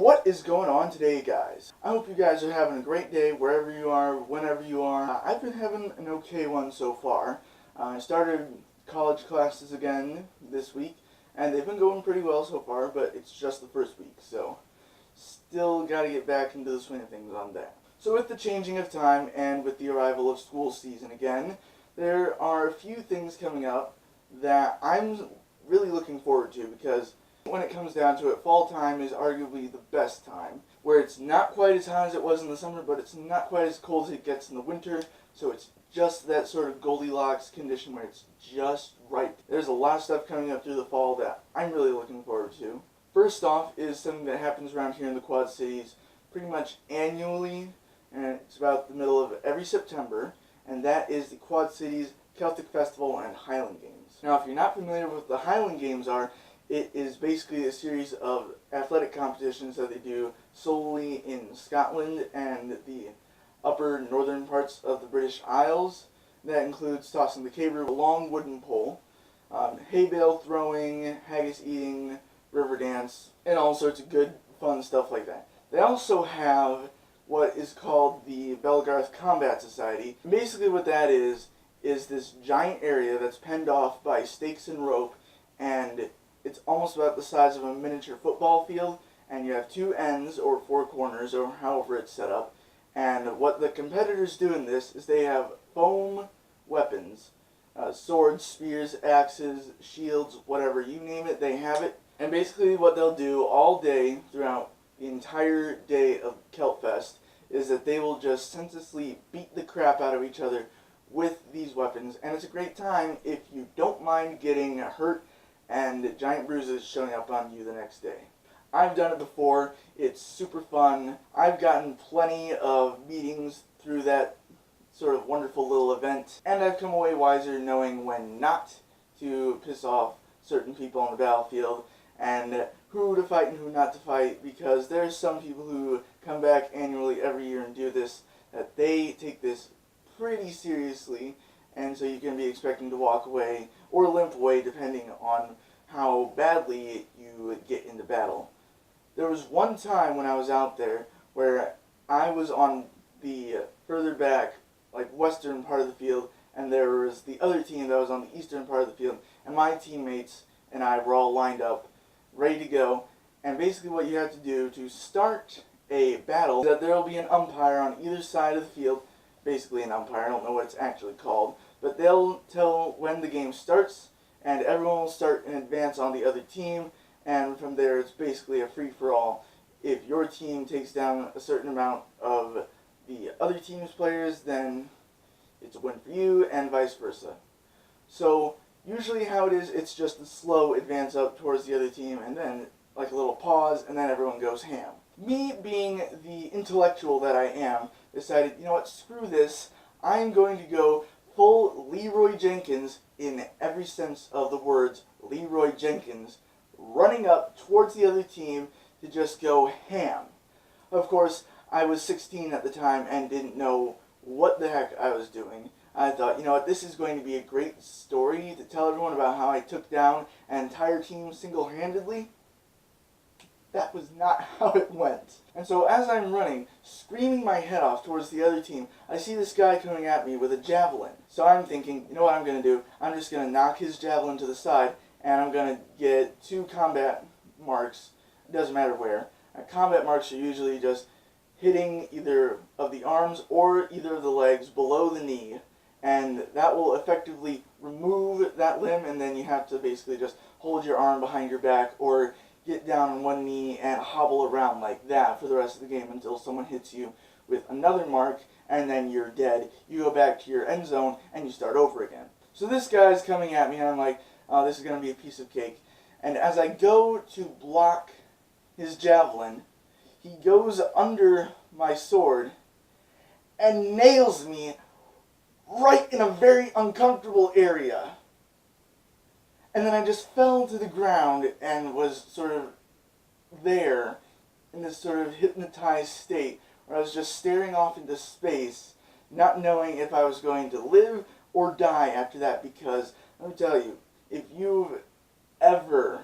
what is going on today, guys? I hope you guys are having a great day wherever you are, whenever you are. I've been having an okay one so far. I started college classes again this week, and they've been going pretty well so far, but it's just the first week, so still got to get back into the swing of things on that. So with the changing of time and with the arrival of school season again, there are a few things coming up that I'm really looking forward to, because when it comes down to it, fall time is arguably the best time, where it's not quite as hot as it was in the summer, but it's not quite as cold as it gets in the winter, so it's just that sort of Goldilocks condition where it's just right. There's a lot of stuff coming up through the fall that I'm really looking forward to. First off is something that happens around here in the Quad Cities pretty much annually, and it's about the middle of every September, and that is the Quad Cities Celtic Festival and Highland Games. Now, if you're not familiar with what the Highland Games are, it is basically a series of athletic competitions that they do solely in Scotland and the upper northern parts of the British Isles. That includes tossing the caber, a long wooden pole, hay bale throwing, haggis eating, river dance, and all sorts of good, fun stuff like that. They also have what is called the Belgarth Combat Society. And basically what that is this giant area that's penned off by stakes and rope, and it's almost about the size of a miniature football field, and you have two ends or four corners or however it's set up. And what the competitors do in this is they have foam weapons, swords, spears, axes, shields, whatever, you name it, they have it. And basically what they'll do all day throughout the entire day of Celtfest is that they will just senselessly beat the crap out of each other with these weapons. And it's a great time if you don't mind getting hurt and giant bruises showing up on you the next day. I've done it before. It's super fun. I've gotten plenty of beatings through that sort of wonderful little event, and I've come away wiser knowing when not to piss off certain people on the battlefield and who to fight and who not to fight, because there's some people who come back annually every year and do this, that they take this pretty seriously, and so you can be expecting to walk away or limp away depending on how badly you get into battle. There was one time when I was out there where I was on the further back, like western part of the field, and there was the other team that was on the eastern part of the field, and my teammates and I were all lined up, ready to go. And basically what you have to do to start a battle is that there will be an umpire on either side of the field, basically an umpire, I don't know what it's actually called, but they'll tell when the game starts, and everyone will start in advance on the other team, and from there it's basically a free-for-all. If your team takes down a certain amount of the other team's players, then it's a win for you, and vice versa. So usually how it is, it's just a slow advance up towards the other team, and then like a little pause, and then everyone goes ham. Me, being the intellectual that I am, decided, you know what, screw this, I'm going to go full Leroy Jenkins, in every sense of the words, Leroy Jenkins, running up towards the other team to just go ham. Of course, I was 16 at the time and didn't know what the heck I was doing. I thought, you know what, this is going to be a great story to tell everyone about how I took down an entire team single-handedly. That was not how it went. And so as I'm running, screaming my head off towards the other team, I see this guy coming at me with a javelin. So I'm thinking, you know what I'm going to do? I'm just going to knock his javelin to the side, and I'm going to get 2 combat marks. It doesn't matter where. Combat marks are usually just hitting either of the arms or either of the legs below the knee, and that will effectively remove that limb, and then you have to basically just hold your arm behind your back or get down on one knee and hobble around like that for the rest of the game until someone hits you with another mark, and then you're dead. You go back to your end zone and you start over again. So this guy's coming at me and I'm like, oh, this is going to be a piece of cake. And as I go to block his javelin, he goes under my sword and nails me right in a very uncomfortable area. And then I just fell to the ground and was sort of there in this sort of hypnotized state where I was just staring off into space, not knowing if I was going to live or die after that, because let me tell you, if you've ever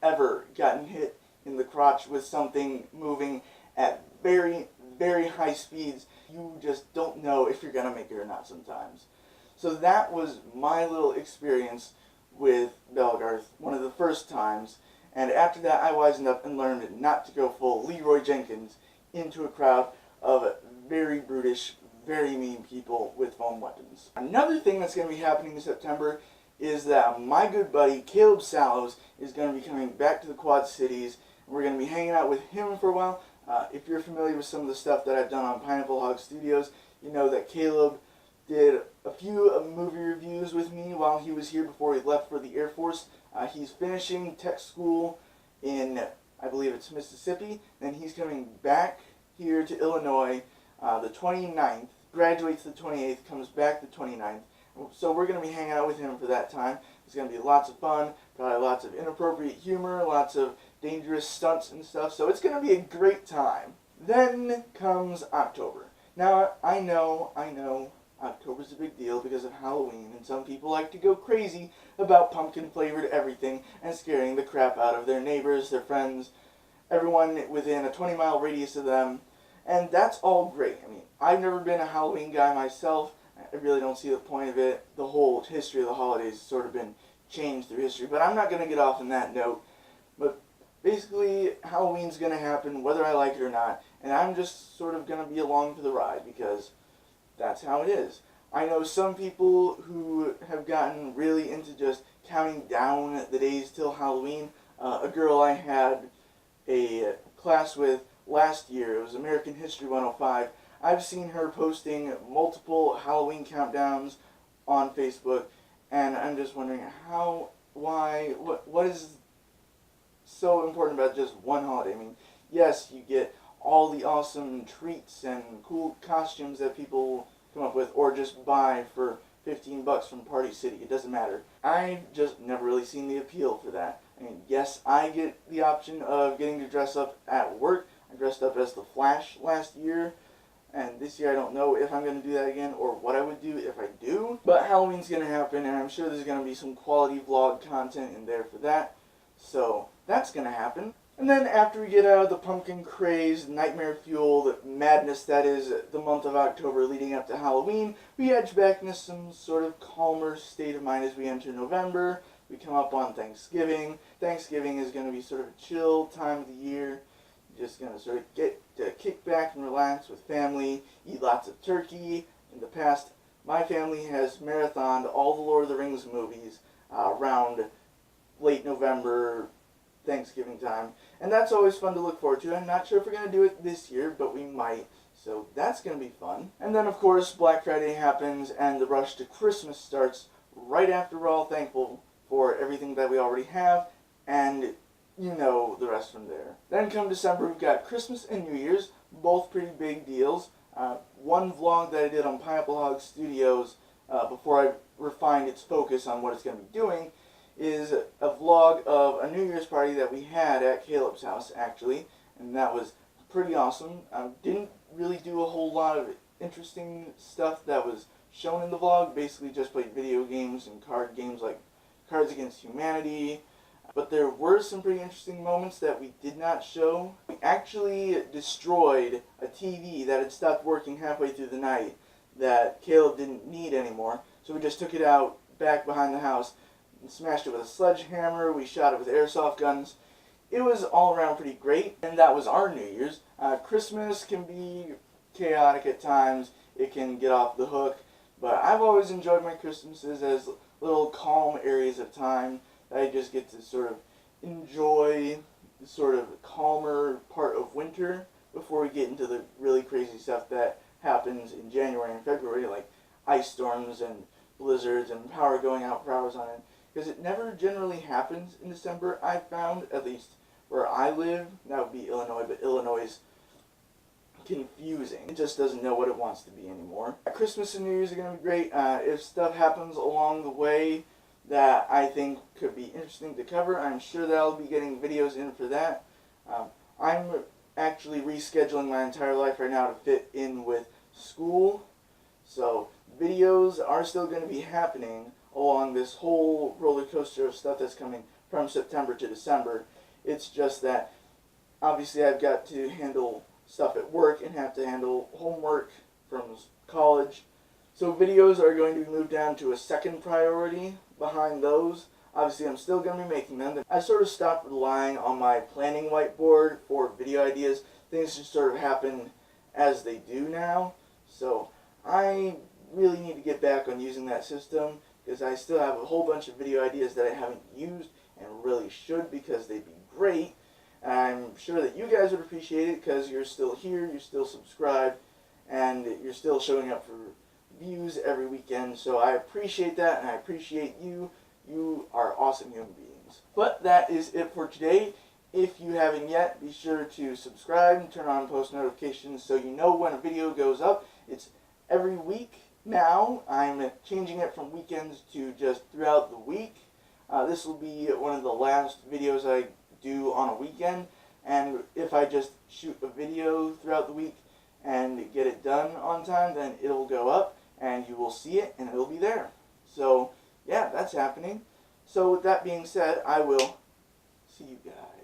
gotten hit in the crotch with something moving at very, very high speeds. You just don't know if you're going to make it or not sometimes. So that was my little experience with Belgarth, one of the first times. And after that, I wisened up and learned not to go full Leroy Jenkins into a crowd of very brutish, very mean people with foam weapons. Another thing that's going to be happening in September is that my good buddy Caleb Sallows is going to be coming back to the Quad Cities. We're going to be hanging out with him for a while. If you're familiar with some of the stuff that I've done on Pineapple Hog Studios, you know that Caleb did a few movie reviews with me while he was here before he left for the Air Force. He's finishing tech school in, I believe it's Mississippi, then he's coming back here to Illinois the 29th, graduates the 28th, comes back the 29th. So we're going to be hanging out with him for that time. It's going to be lots of fun, probably lots of inappropriate humor, lots of dangerous stunts and stuff. So it's going to be a great time. Then comes October. Now, I know, October's a big deal because of Halloween, and some people like to go crazy about pumpkin-flavored everything and scaring the crap out of their neighbors, their friends, everyone within a 20-mile radius of them. And that's all great. I mean, I've never been a Halloween guy myself. I really don't see the point of it. The whole history of the holidays has sort of been changed through history, but I'm not going to get off on that note. But basically, Halloween's going to happen whether I like it or not, and I'm just sort of going to be along for the ride because that's how it is. I know some people who have gotten really into just counting down the days till Halloween. A girl I had a class with last year, it was American History 105, I've seen her posting multiple Halloween countdowns on Facebook, and I'm just wondering how, why, what is so important about just one holiday? I mean, yes, you get all the awesome treats and cool costumes that people come up with, or just buy for $15 from Party City. It doesn't matter. I've just never really seen the appeal for that. I mean, yes, I get the option of getting to dress up at work. I dressed up as the Flash last year, and this year I don't know if I'm going to do that again or what I would do if I do. But Halloween's going to happen, and I'm sure there's going to be some quality vlog content in there for that. So that's going to happen. And then after we get out of the pumpkin craze, nightmare-fueled madness that is the month of October leading up to Halloween, we edge back into some sort of calmer state of mind as we enter November. We come up on Thanksgiving. Thanksgiving is going to be sort of a chill time of the year. You're just going to sort of get to kick back and relax with family, eat lots of turkey. In the past, my family has marathoned all the Lord of the Rings movies around late November, Thanksgiving time, and that's always fun to look forward to. I'm not sure if we're going to do it this year, but we might, so that's going to be fun. And then, of course, Black Friday happens, and the rush to Christmas starts right after we're all thankful for everything that we already have, and you know the rest from there. Then come December, we've got Christmas and New Year's, both pretty big deals. One vlog that I did on Pineapple Hog Studios before I refined its focus on what it's going to be doing is a vlog of a New Year's party that we had at Caleb's house, actually, and that was pretty awesome. Didn't really do a whole lot of interesting stuff that was shown in the vlog, basically just played video games and card games like Cards Against Humanity, but there were some pretty interesting moments that we did not show. We actually destroyed a TV that had stopped working halfway through the night that Caleb didn't need anymore, so we just took it out back behind the house and smashed it with a sledgehammer. We shot it with airsoft guns. It was all around pretty great, and that was our New Year's. Christmas can be chaotic at times. It can get off the hook, but I've always enjoyed my Christmases as little calm areas of time that I just get to sort of enjoy the sort of calmer part of winter before we get into the really crazy stuff that happens in January and February, like ice storms and blizzards and power going out for hours on end. Because it never generally happens in December, I've found, at least where I live. That would be Illinois, but Illinois is confusing. It just doesn't know what it wants to be anymore. Christmas and New Year's are going to be great. If stuff happens along the way that I think could be interesting to cover, I'm sure that I'll be getting videos in for that. I'm actually rescheduling my entire life right now to fit in with school, so videos are still going to be happening along this whole roller coaster of stuff that's coming from September to December. It's just that obviously I've got to handle stuff at work and have to handle homework from college. So videos are going to be moved down to a second priority behind those. Obviously I'm still going to be making them. I sort of stopped relying on my planning whiteboard for video ideas. Things just sort of happen as they do now. So I really need to get back on using that system because I still have a whole bunch of video ideas that I haven't used and really should because they'd be great. And I'm sure that you guys would appreciate it because you're still here, you're still subscribed, and you're still showing up for views every weekend. So I appreciate that, and I appreciate you. You are awesome human beings. But that is it for today. If you haven't yet, be sure to subscribe and turn on post notifications so you know when a video goes up. It's every week now. I'm changing it from weekends to just throughout the week. This will be one of the last videos I do on a weekend, and if I just shoot a video throughout the week and get it done on time, then it'll go up and you will see it and it'll be there. So yeah, that's happening. So with that being said, I will see you guys.